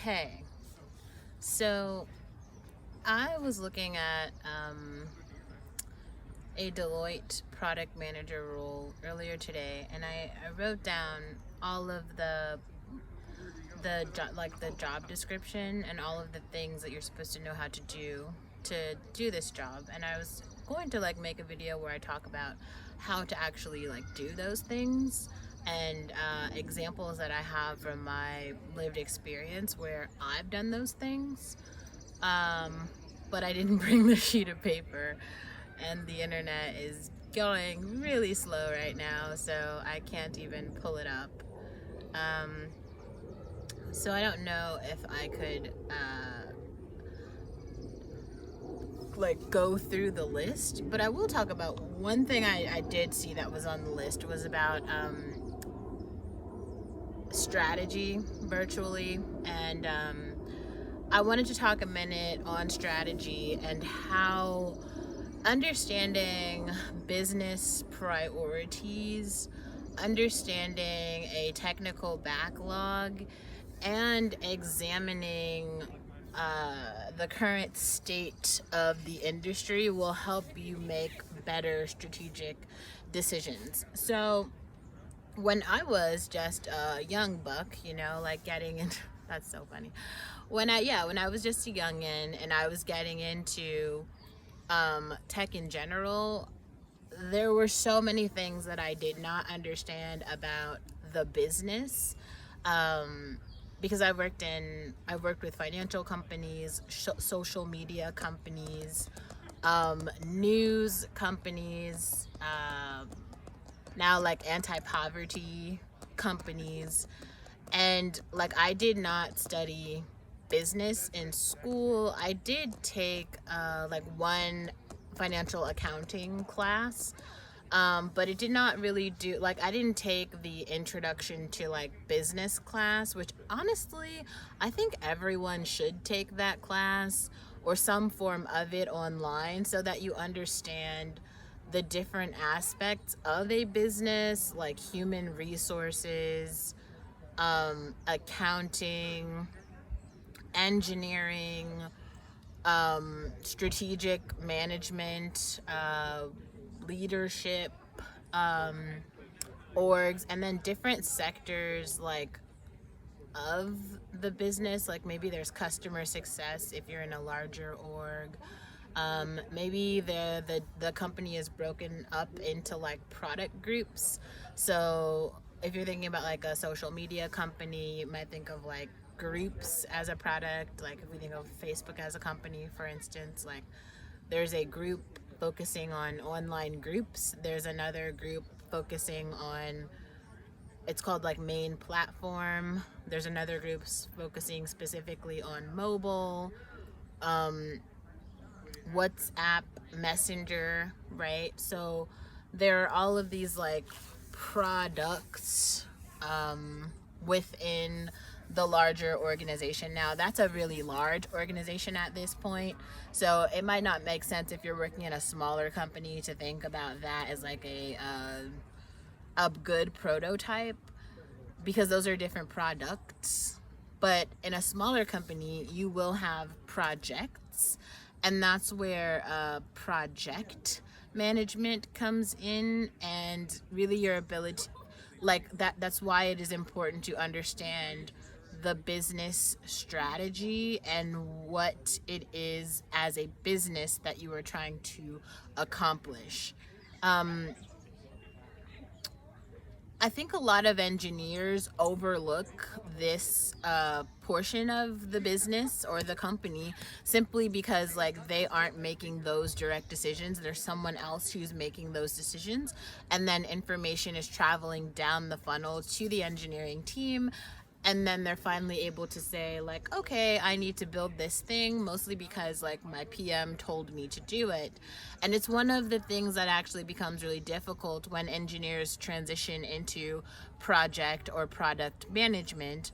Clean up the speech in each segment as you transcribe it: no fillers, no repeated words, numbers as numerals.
Hey, so I was looking at a Deloitte product manager role earlier today, and I wrote down all of the job description and all of the things that you're supposed to know how to do this job. And I was going to make a video where I talk about how to actually do those things and examples that I have from my lived experience where I've done those things. But I didn't bring the sheet of paper, and the internet is going really slow right now, so I can't even pull it up. So I don't know if I could go through the list, but I will talk about one thing I did see that was on the list was about strategy virtually, and I wanted to talk a minute on strategy and how understanding business priorities, understanding a technical backlog, and examining the current state of the industry will help you make better strategic decisions. So when I was just a young buck, getting into that's so funny. When I was just a youngin' and I was getting into tech in general, there were so many things that I did not understand about the business. Because I worked with financial companies, social media companies, news companies, now anti-poverty companies, and I did not study business in school. I did take one financial accounting class, but it did not really do I didn't take the introduction to business class, which honestly I think everyone should take that class or some form of it online so that you understand the different aspects of a business, like human resources, accounting, engineering, strategic management, leadership, orgs, and then different sectors of the business. Maybe there's customer success if you're in a larger org. Maybe the company is broken up into product groups. So if you're thinking about a social media company, you might think of groups as a product. If we think of Facebook as a company, for instance, there's a group focusing on online groups. There's another group focusing on, it's called main platform. There's another group focusing specifically on mobile, WhatsApp, Messenger, right? So there are all of these products within the larger organization. Now that's a really large organization at this point, so it might not make sense if you're working in a smaller company to think about that as a good prototype, because those are different products. But in a smaller company you will have projects, and that's where project management comes in, and really your ability that's why it is important to understand the business strategy and what it is as a business that you are trying to accomplish. I think a lot of engineers overlook this portion of the business or the company simply because they aren't making those direct decisions. There's someone else who's making those decisions, and then information is traveling down the funnel to the engineering team, and then they're finally able to say okay, I need to build this thing, mostly because my PM told me to do it. And it's one of the things that actually becomes really difficult when engineers transition into project or product management,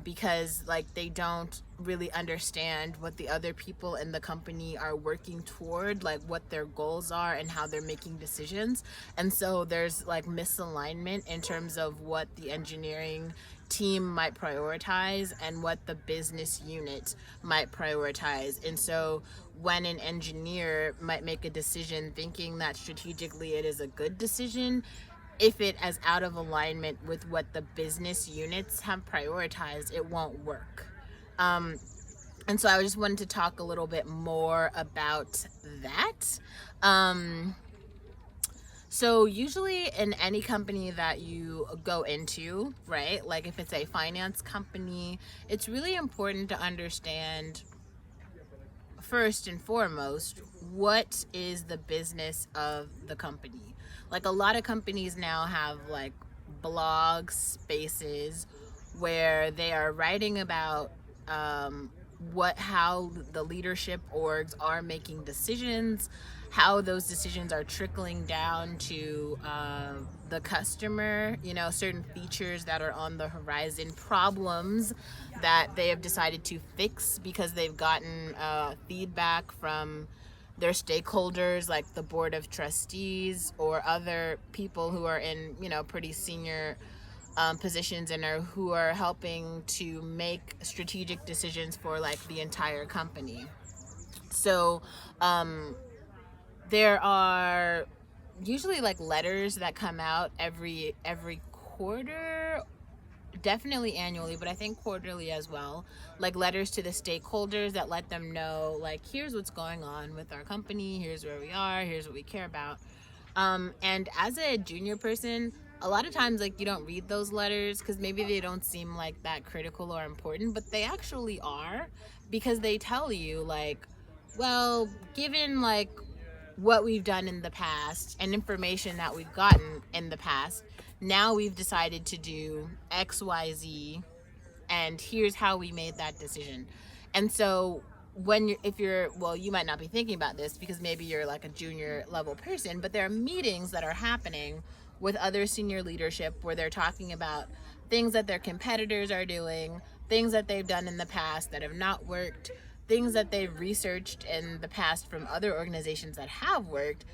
because like they don't really understand what the other people in the company are working toward, like what their goals are and how they're making decisions. And so there's like misalignment in terms of what the engineering team might prioritize and what the business unit might prioritize. And so when an engineer might make a decision thinking that strategically it is a good decision, if it is out of alignment with what the business units have prioritized, it won't work. And so I just wanted to talk a little bit more about that. So usually in any company that you go into, right, like if it's a finance company, it's really important to understand first and foremost, what is the business of the company? Like a lot of companies now have like blog spaces where they are writing about how the leadership orgs are making decisions, how those decisions are trickling down to the customer, certain features that are on the horizon, problems that they have decided to fix because they've gotten feedback from their stakeholders, like the board of trustees or other people who are in, pretty senior positions and who are helping to make strategic decisions for like the entire company. So there are usually like letters that come out every quarter, definitely annually, but I think quarterly as well, like letters to the stakeholders that let them know like, here's what's going on with our company, here's where we are, here's what we care about. And as a junior person, a lot of times like you don't read those letters because maybe they don't seem like that critical or important, but they actually are, because they tell you like, well, given like what we've done in the past and information that we've gotten in the past, now we've decided to do XYZ, and here's how we made that decision. And so if you're, well, you might not be thinking about this because maybe you're like a junior level person, but there are meetings that are happening with other senior leadership where they're talking about things that their competitors are doing, things that they've done in the past that have not worked, things that they've researched in the past from other organizations that have worked,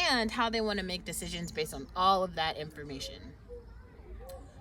and how they want to make decisions based on all of that information.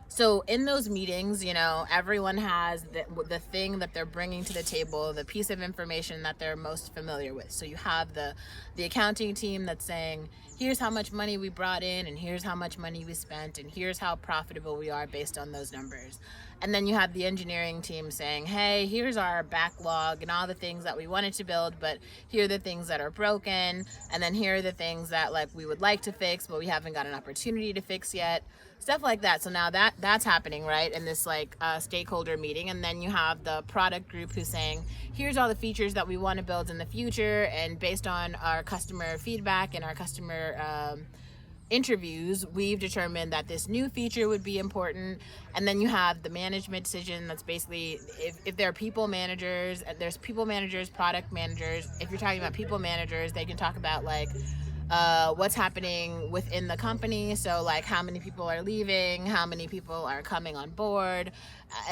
So in those meetings, everyone has the thing that they're bringing to the table, the piece of information that they're most familiar with. So you have the accounting team that's saying, here's how much money we brought in, and here's how much money we spent, and here's how profitable we are based on those numbers. And then you have the engineering team saying, hey, here's our backlog and all the things that we wanted to build, but here are the things that are broken. And then here are the things that like we would like to fix, but we haven't got an opportunity to fix yet. Stuff like that. So now that's happening, right, in this like stakeholder meeting. And then you have the product group who's saying, here's all the features that we want to build in the future. And based on our customer feedback and our customer interviews, we've determined that this new feature would be important. And then you have the management decision that's basically, if there are people managers, there's people managers, product managers. If you're talking about people managers, they can talk about like what's happening within the company. So like how many people are leaving, how many people are coming on board,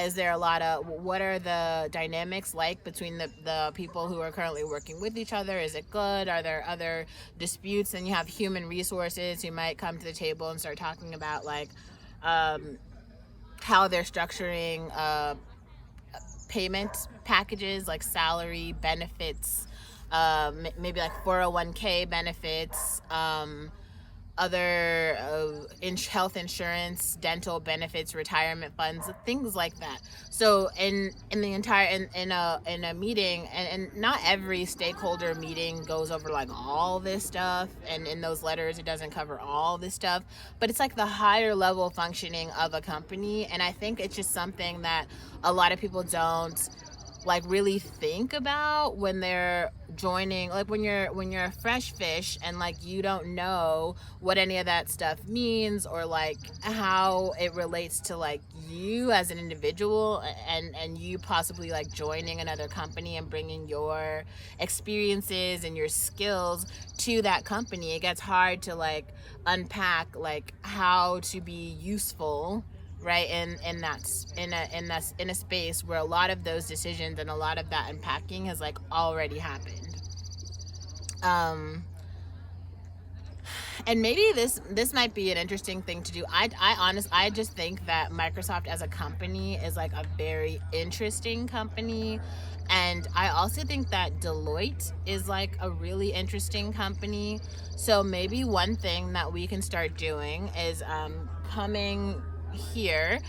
is there what are the dynamics like between the people who are currently working with each other? Is it good? Are there other disputes? And you have human resources who might come to the table and start talking about like how they're structuring payment packages, like salary, benefits, maybe like 401k benefits, other health insurance, dental benefits, retirement funds, things like that. So in the entire in a meeting, and not every stakeholder meeting goes over like all this stuff, and in those letters it doesn't cover all this stuff, but it's like the higher level functioning of a company. And I think it's just something that a lot of people don't like really think about when they're joining, like when you're a fresh fish and like you don't know what any of that stuff means, or like how it relates to like you as an individual, and you possibly like joining another company and bringing your experiences and your skills to that company. It gets hard to like unpack like how to be useful right? In a space where a lot of those decisions and a lot of that unpacking has like already happened. And maybe this might be an interesting thing to do. I just think that Microsoft as a company is like a very interesting company, and I also think that Deloitte is like a really interesting company. So maybe one thing that we can start doing is coming here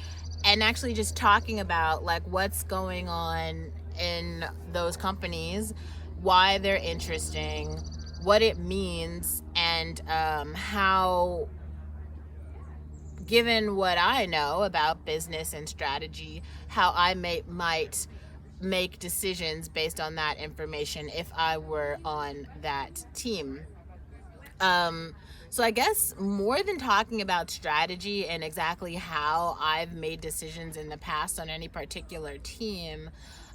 and actually just talking about like what's going on in those companies, why they're interesting, what it means, and how, given what I know about business and strategy, how I might make decisions based on that information if I were on that team. Um, so I guess more than talking about strategy and exactly how I've made decisions in the past on any particular team,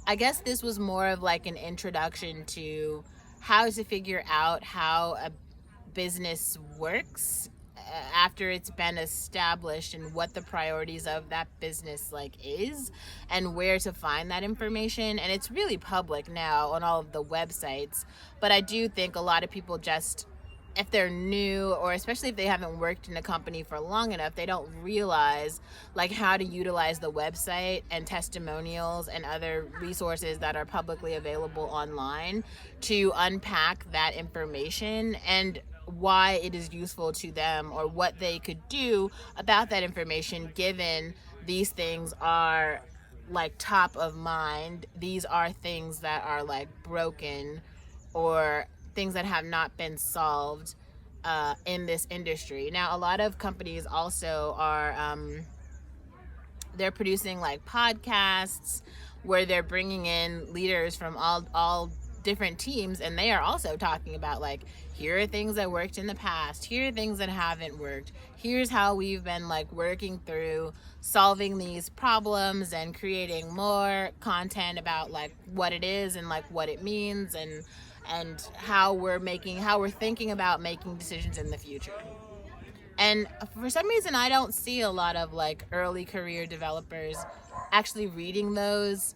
I guess this was more of like an introduction to how to figure out how a business works after it's been established, and what the priorities of that business like is, and where to find that information. And it's really public now on all of the websites, but I do think a lot of people just, if they're new, or especially if they haven't worked in a company for long enough, they don't realize like how to utilize the website and testimonials and other resources that are publicly available online to unpack that information, and why it is useful to them, or what they could do about that information, given these things are like top of mind. These are things that are like broken, or things that have not been solved in this industry. Now, a lot of companies also are they're producing like podcasts where they're bringing in leaders from all different teams, and they are also talking about like, here are things that worked in the past, here are things that haven't worked, here's how we've been like working through solving these problems and creating more content about like what it is and like what it means, and how we're thinking about making decisions in the future. And for some reason, I don't see a lot of like early career developers actually reading those,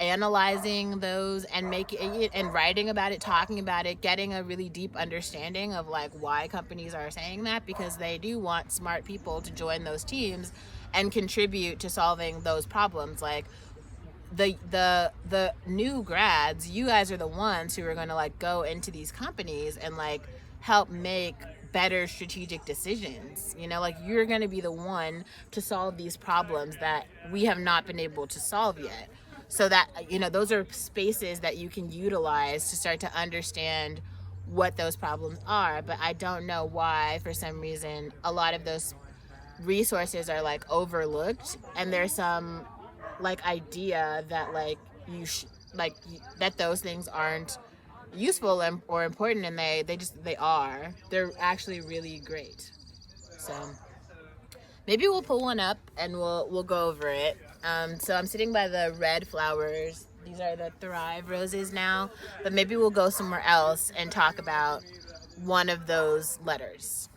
analyzing those, and making it and writing about it, talking about it, getting a really deep understanding of like why companies are saying that, because they do want smart people to join those teams and contribute to solving those problems. Like the new grads, you guys are the ones who are going to like go into these companies and like help make better strategic decisions. Like, you're going to be the one to solve these problems that we have not been able to solve yet. So that, those are spaces that you can utilize to start to understand what those problems are. But I don't know why, for some reason, a lot of those resources are like overlooked, and there's some like idea that like that those things aren't useful or important, and they are. They're actually really great. So maybe we'll pull one up and we'll go over it. So I'm sitting by the red flowers. These are the Thrive roses now, but maybe we'll go somewhere else and talk about one of those letters.